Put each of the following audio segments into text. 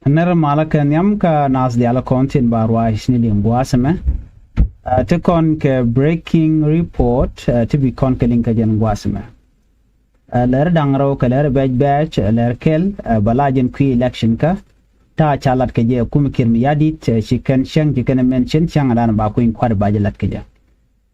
Nera malaka nyam ka nas diala kontin barwa isnili ngwasame. To con ke breaking report to be con keling ka jen ngwasame. Ler dangro ka ler batch ler kel balajen kui election ka ta chalat ke je kumikir mi yadit chicken shang chicken mention chang adan ba kuin kwad bajelat ke je.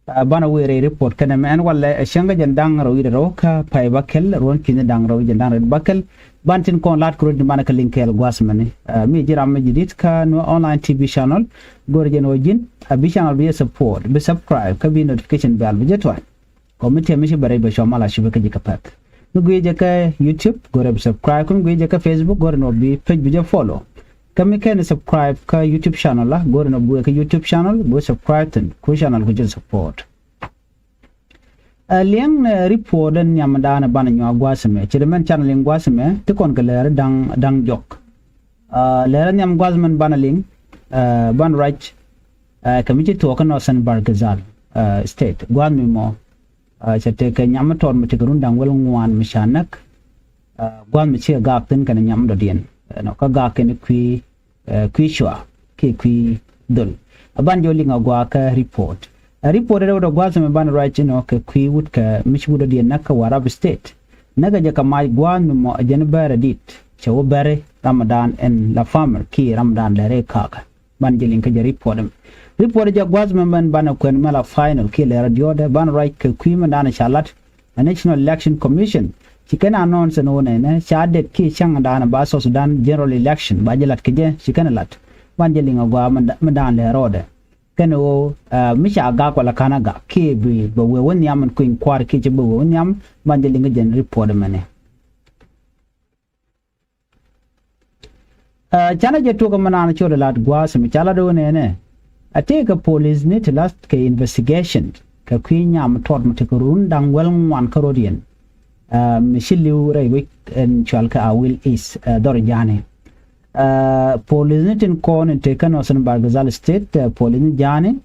Bana were report kana men wala shanga jen dangro iro ka pai bakel ron kin dangro jen dangro bakel bantin kon lat kuro di manaka linkel gwasmani mi jiram mi jidit ka no online tv channel gorjen ojin abi channel bi support be subscribe ka bi notification bell bi jetwa komite mi shi bare be shomala shi be ka jikapat no gwe ka youtube gore be subscribe kun gwe ka facebook gore no bi page bi je follow kami ken subscribe ka youtube channel la gore no bu ka youtube channel bo subscribe tin ku channel ku je support liang report dan nyamdana bana nywa gwasme chilemen channel ling gwasme te kon galer dang jok lera nyam gwasmen bana ling ban right committee to kan osan bargazal state gwami mo chete ka nyam ton mi tigrun dang wel ngwan mishanak gwami che gak tin kan nyam do dien no ka gak ken kwi shwa ki dul ban joli ngwa ka report reported out of Guazam ban right no ka kwi wood ka michbudo di naka warab state naga jaka mai gwan mo janbara dit chawo bare ramadan en la farmer ki ramadan lere kaka ban jelin ka report ja Guazam ban ko mala final ki le radio de ban right ka kwi man shalat a national election commission chikana announce no ne shadet ki chang dan ba so sudan general election ba jelat ke je chikana lat ban jelin gwa man le rode kano misha ga kwala kana ga ke bi bo we won yam kuin kwar ke je bo won yam bande linga jen report mane chana je to ko manana choda lat gwa semi chala do ne ate ka police ne last ke investigation ka kuin yam tot mate ko run dang wel wan karodian mishiliu rai wik en chalka awil is dor jane police nitin kon taken osan bargazal state police jane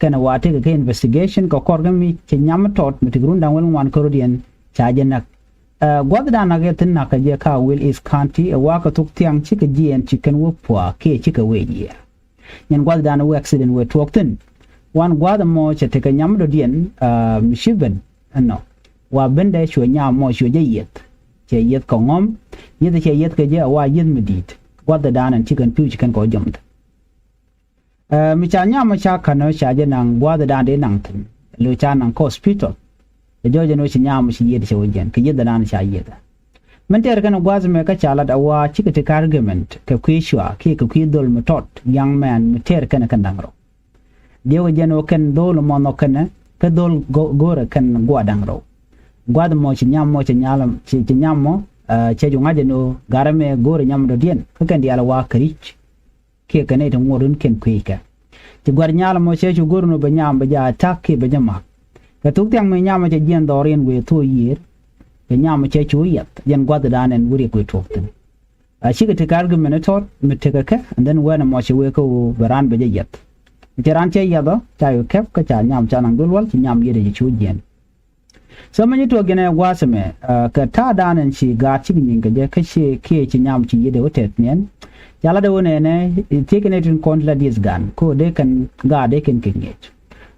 kana wate ka investigation ko korgami ke nyam tot mitigrun dangwel wan korodian chajenak godda na ga tin na ka je ka will is county wa ka tuk tiang chika gn chicken wo pwa ke chika weji nyen godda na accident we toktin wan godda mo che te ka nyam do dien mishiben no wa bende shwe nyam mo shwe je yet che yet ko ngom yet che yet ka je wa yin medit what the dan and chicken go jumped mi cha nya ma cha kana sha je nang what the dan de nang tin lu cha nang hospital de jo je no shi nya ma shi yede she wajen ke yede dan sha yede men ter kana gwaz me ka chala da wa chika te argument ka kwishwa ke ka kwidol metot young man mi ter kana kan dangro de wajen o kan dol mo no kana ka dol gore kan gwa dangro gwad mo shi nya mo shi nyalam shi nya mo che junga de no garame gore nyam do dien ka kan diala wa karich ke kane to ngorun ken kuika ti gwar nyala mo che gore no ba nyam ba ja tak ba jama ka tuk tiang me nyam che dien dorien we to yir be nyam che chu yet yen gwad danen wuri ko tokten a shi ka te kargu menator miteka ka and then when mo che we ko baran ba yet ti ran che yado cha yo kep ka cha nyam cha nang dulwal ti nyam yede chu dien so many to gene wasame ka ta danan shi ga cikin ga je kashe ke ci nyam ci yede wotet nen yala da wone ne taken it in kontla dis gan ko de kan ga de ken kenget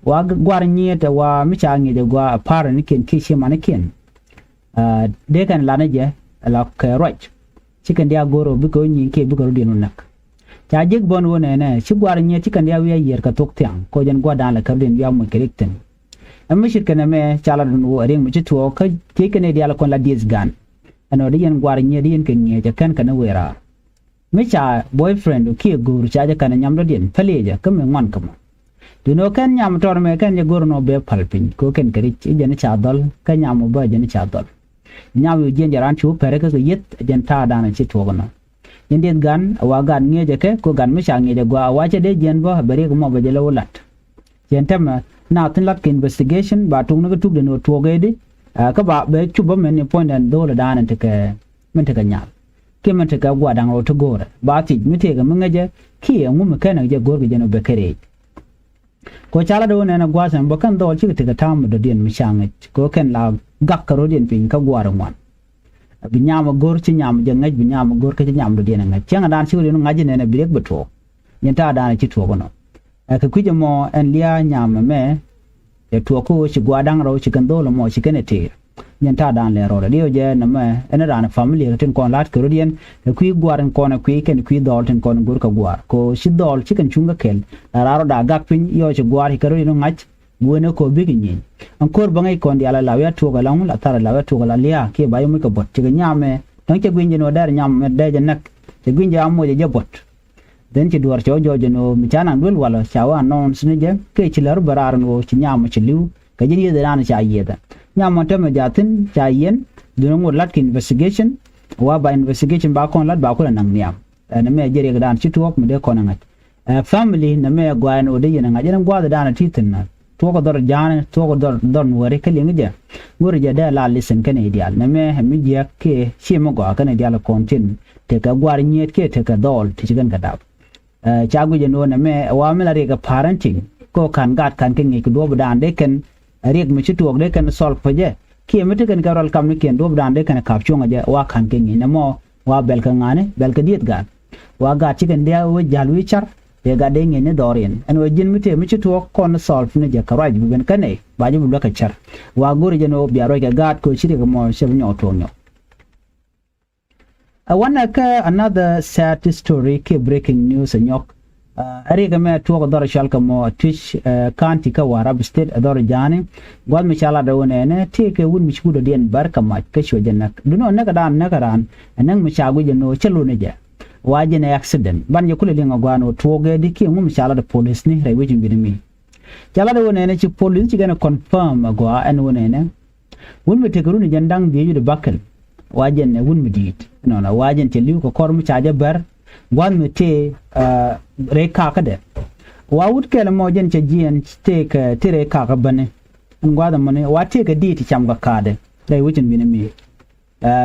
wa gwar nyeta wa mi cha ngi de gwa para ni ken kishi manakin de kan lana je la ka right cikin dia goro bi ko nyi ke bi ko dinu nak ta jig bon wone ne shi gwar nyeta cikin dia wi yer ka tok tiang ko jen gwa dan la ka den ya mo kerikten amma shirkana me chala dun wo ring mi to ka tekene dia la kon la dis gan ano de yen gwar nye de yen ken nye ja kan kana wera mi cha boyfriend ki gur cha ja kana nyam do den paleja kam ngon kam du no kan nyam tor me kan je gur no be palpin ko ken kari chi jene cha dol ka nyam ba jene cha dol nyam yu jen jaran chu pere ka yet jen ta dana chi to gono yen den gan wa gan nye ja ke ko gan mi cha nye ja gwa wa che de jen ba bare ko mo ba je lawlat jen tam na tin lat investigation ba tung na tuk de no to ge de ka ba be chu ba men point and do la dan te ke men te ka nya ke men te ka gwa dang ro to gore ba ti mi te ga men je ki ngu me kana je gore je no be kere ko chala do na gwa san ba kan do chi te ka tam do den mi shang ko ken la gak ka ro den pin ka gwa ro wan bi nyam gor ci nyam je ngaj bi nyam gor ka ci nyam do dina ngaj cenga dan siwri no ngaji ne bi rek beto nyanta dan ci to gono ka kuje mo en liya nyam me e to ko ci gwadang ro ci kan do lo mo ci kenete nyanta dan le ro dio je na me en dan family tin kon lat ko dien ka ku gwaran kon ku ken ku dol tin kon gor ka gwar ko ci dol ci kan chunga kel raro da gak pin yo ci gwar ka ro no ngaj buena ko bigi nyi ankor bangai kon di ala lawa to ga lang la tara lawa to ga la liya ke bayo mi ko bot ci nyame don ci gwinje no dar nyam me daje nak ci gwinje amo je bot den ci duwar ci jojo no mi chana dul wala chawa non sine je ke ci lar barar no ci nyam ci liw ka jini de ran ci ayeda nyam ta me jatin cha yen dun ngor lat investigation wa ba investigation ba kon lat ba ko nan niam na me jere ga dan ci tuok me de kon ngat family na me gwa no de yen ngat yen gwa da dan titin na to ko dor jana to ko dor wore kali ngi je ngor je da la listen kan ideal na me mi je ke shi mo go kan ideal content te ka gwar nyet ke te ka dol ti gan ka dab cha gu je no na me wa me la re ka parenting ko kan gat kan ke ngi ko do dan de kan rek mi chi tuok de kan sol pa je ke mi te kan ka rol kam ni ken do dan de kan ka chunga je wa kan ke ngi na mo wa bel ka ngane bel ka diet gan wa ga chi kan dia wo jalwi char ye ga de ngene dorien en we jin mite mi to kon solve ne je karaj bu ben kane ba ju bu ka char wa gori je no biaro ga gat ko chiri ga mo se nyo to nyo wana ka another sad story ke breaking news nyok ari ga me to dor shal ka mo twitch county ka warab state dor jani gwal mi chala da wona ne te ke wun mi chudo den barka ma ka shwe janak duno na ga dan na garan nan mi chagu je no chelo ne je wajine accident ban je kule linga gwano toge diki ngum chala da police ni rai wajin binimi chala da wona ne ci police ci gana confirm gwa an wona ne won mi te garuni jandang biyu da bakal wajin ne won mi dit no na wajin te liu ko kormu chaja bar gwan mi te re ka ka de wa wut kele mo jen ce jien te ka te re ka ka bane ngwa da mone wa te ka dit cham ga kade rai wajin binimi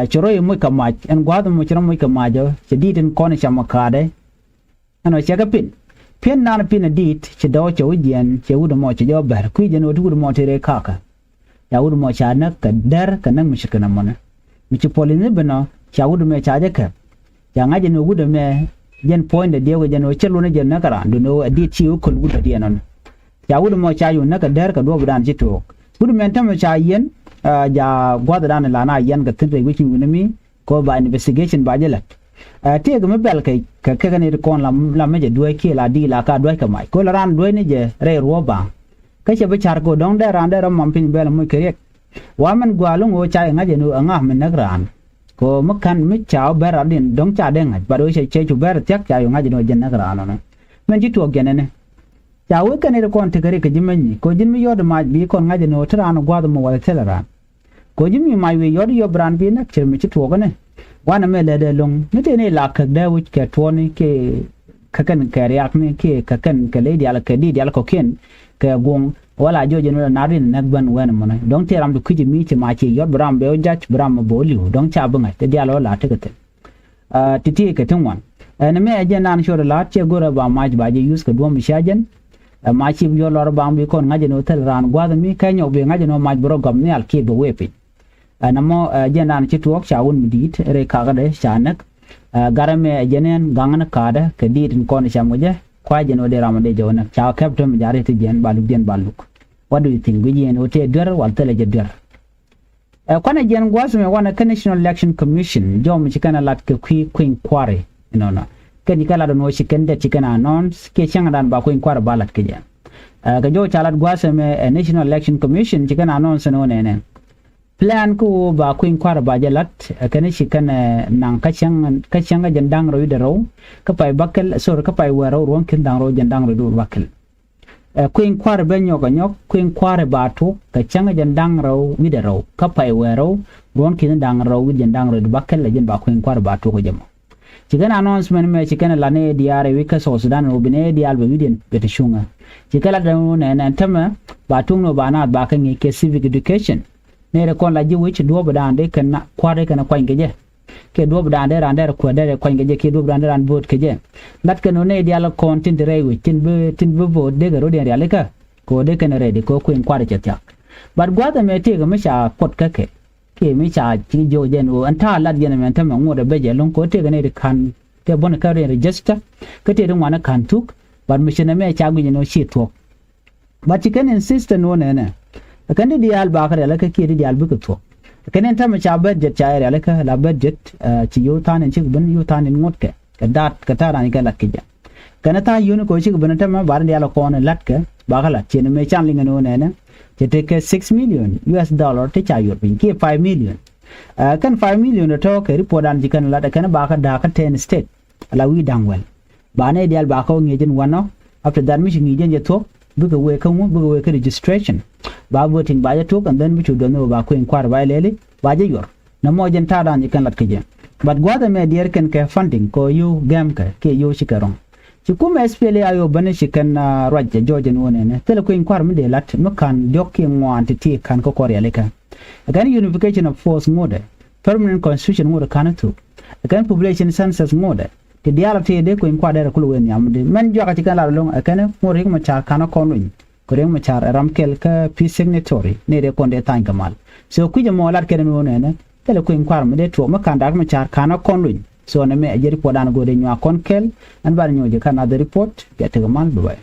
choro yi muy kamaj en gwado mo chiro muy kamajo che dit en kone chama kade ano chega pin nan pin dit che do che udien che udo mo che jo ber ku je no udo mo tere kaka ya udo mo cha na ka der ka nan mi shikana mona mi che polini beno cha udo me cha je ka ya ngaje no udo me jen point de dio je no chelo ne je na kara do no dit chi u kul udo die non ya udo mo cha yu na ka der ka do budan ji to udo men tam cha yen ja gwada dan la na yan ga tin rewi kin mi ko ba investigation ba je lat te ga me bel kai ka ne kon la me je duai ke la di la ka duai ka mai ko la ran duai ne je re ro ba ka che ba char ko dong da ran da ram mam pin bel mu kere wa man gwalung o cha nga je no nga men na ran ko makan mi chao ber adin dong cha de nga ba do che chu ber tek cha yo nga je no je na ran no men ji to gene ne cha we ka ne kon te kare ka jimen ko jin mi yod ma bi kon nga je no tra no gwada mo wala tela ko jimi mai we yod yo brand bi nak cher mi ci to gane wana me le de long mi te ne la ka da wu ke to ni ke kakan ka riak ni ke kakan ka le di ala ka di ala ko ken ka gong wala joje no na rin nak ban wana mona don te ram du ku jimi ci ma ci yod bram be jach bram bo liu don cha bunga te di ala la te ka te titi ka tin wan na me aje nan shoro la che gora ba maj ba je use ka do mi shajen ma ci yo lor ba bi kon ngaje no tel ran gwa mi ka nyo be ngaje no maj bro gam ni al ke be wepi namo jenan ci tuok chawun midit re kaga de chanak garame jenen gangan kada ke ditin kon chamoje kwa jeno de ramade jona chaw captain jare te jen baluk den baluk what do you think we jen ote der wal tele je der kwana jen gwasu me wana national election commission jom ci kana lat ke queen kware no ken kala do no ci ken de ci kana announce ke changa dan ba queen kware balat ke jen ga jo chalat gwasu me national election commission ci kana announce no ne plan ko ba queen kwara ba jalat kane shi kan nan kachanga jandang ro de ro ka pai bakal sor ka pai waro ron kin dang ro jandang ro do bakal queen kwara ben nyok queen kwara ba to kachanga jandang ro wi de ro ka pai waro ron kin dang ro wi jandang ro do bakal la jen ba queen kwara ba to ko jamo chikan announcement me chikan la ne diare wi ka so sudan no bine dial be widien bete shunga chikala da ne tama ba tungno ba na ba kan ke civic education ne kon la ji wichi do badande kan kware kan kwa ngeje ke do badande rande ko de kwa ngeje ke do badande ran vote ke je lat kan ne dial content re wi tin be vote de garo de ale ka ko de kan re de ko kwin kware chatyak bar gwada me te ga misha pot ka ke ke mi cha chi jo jen wo anta lat jen men tam ngode beje lon ko te gane de kan te bon ka register ke te dum wana kan tuk but mission me cha gu no shi to but you can insist no ne kan di al ba ka la ka ke di al bu to kan tam cha budget cha ya la ka la budget chi yo tan chi ben yo tan ngot ke ka dat ka ta ran ka lat ke ja kan ta yo ko chi ben tam bar di al ko ne lat ke ba ka lat chi ne me chan ling no ne je take 6 million US dollar te cha yo pin ke 5 million kan 5 million to ke report an jikan la kan ba ka da ka 10 state ala wi dangwel ba ne dial ba ko ngejen wano after that mi ngejen je to buga we kan buga we ka registration ba voting ba je to kan then mi chu do no ba ko in kwar ba lele ba je yor na mo jen ta dan jikan lat ke je but gwada me dier kan ke funding ko you gam ka ke yo shikarong ci kuma SPLA ayo bane shi kan rajja jojen wone ne tele ko in kwar mi de lat mo kan dokki ngwan ti kan ko kor yale kan again unification of force mode permanent constitution mode kan to again population census mode ti diala te de ko in kwar de ko wen yam de men jo ka ti kan la long again mo ring ma cha kan ko nun ko ring ma cha ram kel ka peace signatory ne de kon de tan kamal so ku je mo lat ken wone ne tele ko in kwar mi de to mo kan da ma cha kan ko nun so na me ajeri podan go de nywa kon kel an bar nyoje kan ada report ya te gamal dubai